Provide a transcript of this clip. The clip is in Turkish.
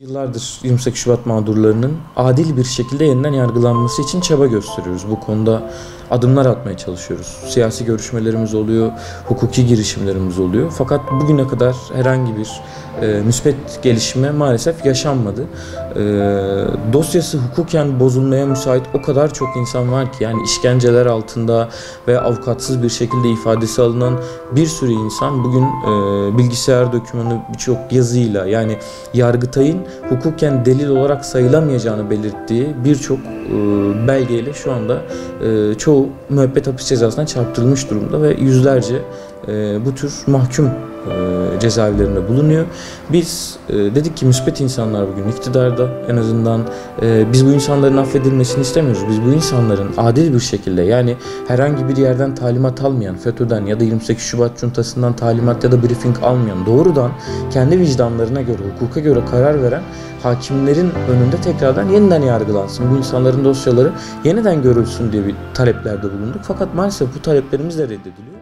Yıllardır 28 Şubat mağdurlarının adil bir şekilde yeniden yargılanması için çaba gösteriyoruz. Bu konuda adımlar atmaya çalışıyoruz. Siyasi görüşmelerimiz oluyor, hukuki girişimlerimiz oluyor. Fakat bugüne kadar herhangi bir müspet gelişme maalesef yaşanmadı. Dosyası hukuken bozulmaya müsait o kadar çok insan var ki, yani işkenceler altında ve avukatsız bir şekilde ifadesi alınan bir sürü insan bugün bilgisayar dokümanı, birçok yazıyla, yani Yargıtay'ın hukuken delil olarak sayılamayacağını belirttiği birçok belgeyle şu anda çoğu müebbet hapis cezasına çarptırılmış durumda ve yüzlerce bu tür mahkum cezaevlerinde bulunuyor. Biz dedik ki müspet insanlar bugün iktidarda, en azından biz bu insanların affedilmesini istemiyoruz. Biz bu insanların adil bir şekilde, yani herhangi bir yerden talimat almayan, FETÖ'den ya da 28 Şubat Cuntası'ndan talimat ya da briefing almayan, doğrudan kendi vicdanlarına göre, hukuka göre karar veren hakimlerin önünde tekrardan yeniden yargılansın. Bu insanların dosyaları yeniden görülsün diye bir taleplerde bulunduk. Fakat maalesef bu taleplerimiz de reddediliyor.